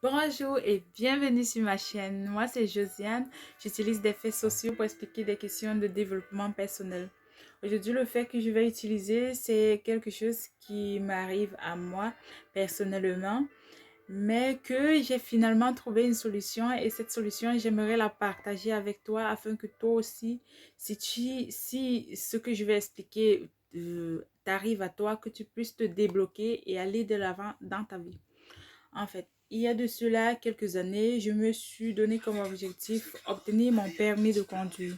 Bonjour et bienvenue sur ma chaîne. Moi, c'est Josiane. J'utilise des faits sociaux pour expliquer des questions de développement personnel. Aujourd'hui, le fait que je vais utiliser, c'est quelque chose qui m'arrive à moi personnellement, mais que j'ai finalement trouvé une solution et cette solution, j'aimerais la partager avec toi afin que toi aussi, si ce que je vais expliquer t'arrive à toi, que tu puisses te débloquer et aller de l'avant dans ta vie. En fait, il y a de cela quelques années, je me suis donné comme objectif obtenir mon permis de conduire.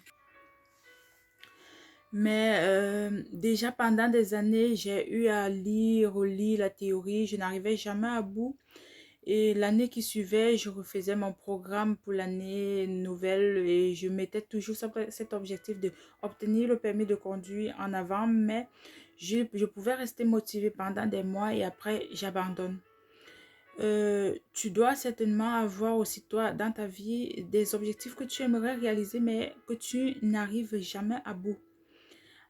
Mais déjà pendant des années, j'ai eu à lire, relire la théorie, je n'arrivais jamais à bout. Et l'année qui suivait, je refaisais mon programme pour l'année nouvelle et je mettais toujours cet objectif de obtenir le permis de conduire en avant, mais je pouvais rester motivée pendant des mois et après j'abandonne. Tu dois certainement avoir aussi toi dans ta vie des objectifs que tu aimerais réaliser mais que tu n'arrives jamais à bout.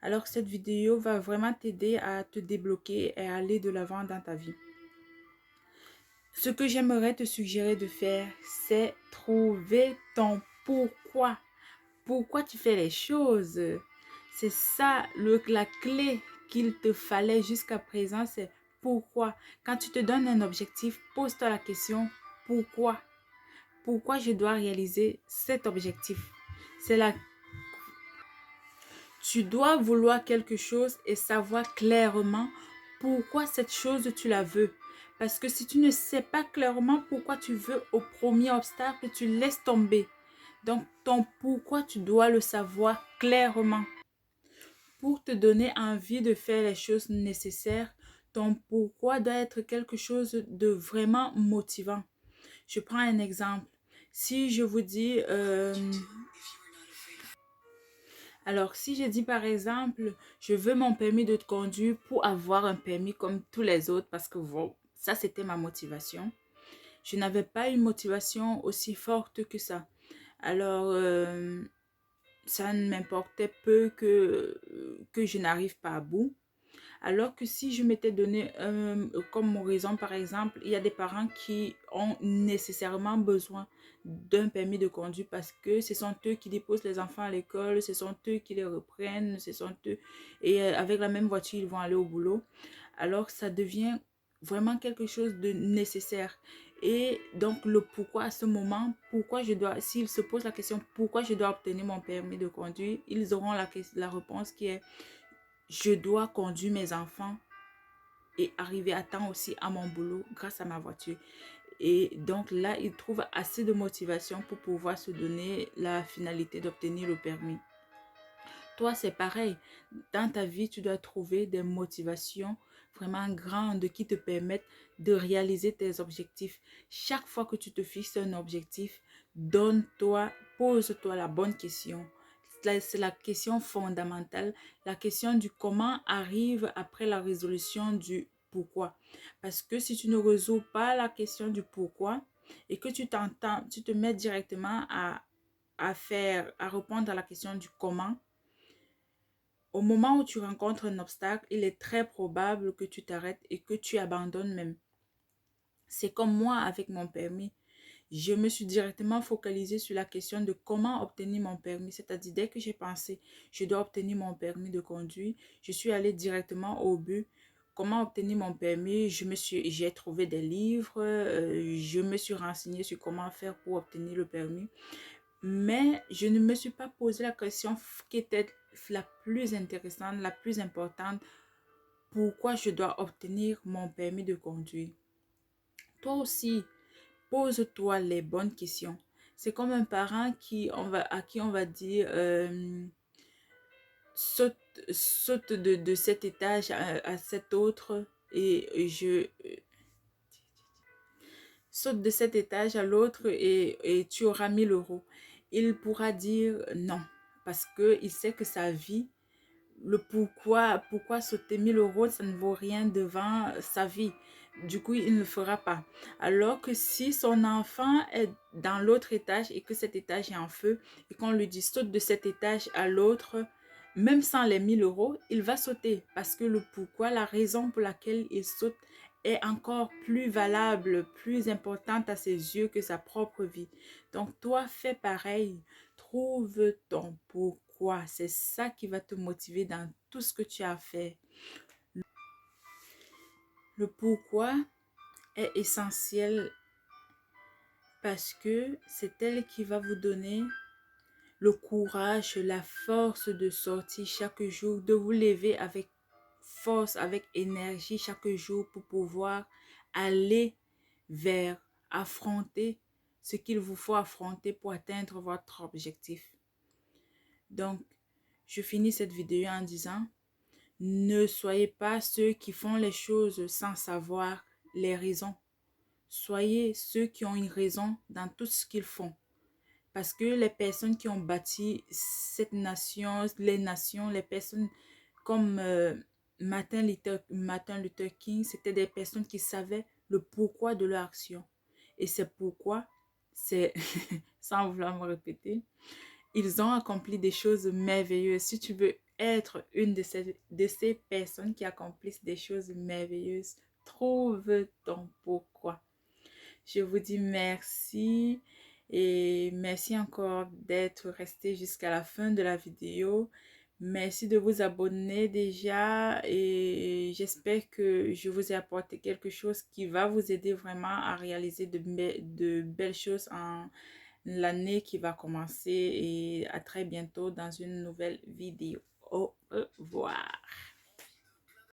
Alors cette vidéo va vraiment t'aider à te débloquer et à aller de l'avant dans ta vie. Ce que j'aimerais te suggérer de faire, c'est trouver ton pourquoi. Pourquoi tu fais les choses. C'est ça la clé qu'il te fallait jusqu'à présent, c'est pourquoi. Quand tu te donnes un objectif, pose-toi la question pourquoi. Pourquoi je dois réaliser cet objectif. C'est la Tu dois vouloir quelque chose et savoir clairement pourquoi cette chose tu la veux. Parce que si tu ne sais pas clairement pourquoi tu veux au premier obstacle, tu laisses tomber. Donc ton pourquoi tu dois le savoir clairement. Pour te donner envie de faire les choses nécessaires, ton pourquoi doit être quelque chose de vraiment motivant. Je prends un exemple. Si je vous dis, alors si je dis par exemple, je veux mon permis de conduire pour avoir un permis comme tous les autres parce que bon, ça c'était ma motivation. Je n'avais pas une motivation aussi forte que ça. Alors, ça ne m'importait peu que je n'arrive pas à bout. Alors que si je m'étais donné comme raison, par exemple, il y a des parents qui ont nécessairement besoin d'un permis de conduire parce que ce sont eux qui déposent les enfants à l'école, ce sont eux qui les reprennent, ce sont eux. Et avec la même voiture, ils vont aller au boulot. Alors, ça devient vraiment quelque chose de nécessaire. Et donc, le pourquoi à ce moment, pourquoi je dois, s'ils se posent la question pourquoi je dois obtenir mon permis de conduire, ils auront la réponse qui est je dois conduire mes enfants et arriver à temps aussi à mon boulot grâce à ma voiture. Et donc là, ils trouvent assez de motivation pour pouvoir se donner la finalité d'obtenir le permis. Toi, c'est pareil. Dans ta vie, tu dois trouver des motivations vraiment grandes qui te permettent de réaliser tes objectifs. Chaque fois que tu te fixes un objectif, donne-toi, pose-toi la bonne question. C'est la question fondamentale. La question du comment arrive après la résolution du pourquoi. Parce que si tu ne résous pas la question du pourquoi et que tu te mets directement à répondre à la question du comment, au moment où tu rencontres un obstacle, il est très probable que tu t'arrêtes et que tu abandonnes même. C'est comme moi avec mon permis. Je me suis directement focalisée sur la question de comment obtenir mon permis. C'est-à-dire, dès que j'ai pensé, je dois obtenir mon permis de conduire, je suis allée directement au but. Comment obtenir mon permis? J'ai trouvé des livres, je me suis renseignée sur comment faire pour obtenir le permis. Mais je ne me suis pas posé la question qui était la plus intéressante, la plus importante. Pourquoi je dois obtenir mon permis de conduire? Toi aussi, pose-toi les bonnes questions. C'est comme un parent à qui on va dire saute, saute de cet étage à cet autre et saute de cet étage à l'autre et tu auras 1 000 euros. Il pourra dire non parce qu'il sait que sa vie, le pourquoi sauter 1 000 euros, ça ne vaut rien devant sa vie. Du coup, il ne le fera pas. Alors que si son enfant est dans l'autre étage et que cet étage est en feu et qu'on lui dit saute de cet étage à l'autre, même sans les 1 000 euros, il va sauter parce que le pourquoi, la raison pour laquelle il saute est encore plus valable, plus importante à ses yeux que sa propre vie. Donc toi, fais pareil. Trouve ton pourquoi. C'est ça qui va te motiver dans tout ce que tu as fait. Le pourquoi est essentiel parce que c'est elle qui va vous donner le courage, la force de sortir chaque jour, de vous lever avec force, avec énergie chaque jour pour pouvoir aller vers affronter ce qu'il vous faut affronter pour atteindre votre objectif. Donc, je finis cette vidéo en disant, ne soyez pas ceux qui font les choses sans savoir les raisons. Soyez ceux qui ont une raison dans tout ce qu'ils font. Parce que les personnes qui ont bâti cette nation, les personnes comme Martin Luther King, c'était des personnes qui savaient le pourquoi de leur action. Et c'est pourquoi, c'est sans vouloir me répéter, ils ont accompli des choses merveilleuses. Si tu veux être une de ces personnes qui accomplissent des choses merveilleuses, trouve ton pourquoi. Je vous dis merci et merci encore d'être resté jusqu'à la fin de la vidéo. Merci de vous abonner déjà et j'espère que je vous ai apporté quelque chose qui va vous aider vraiment à réaliser de belles choses en l'année qui va commencer et à très bientôt dans une nouvelle vidéo. Au revoir.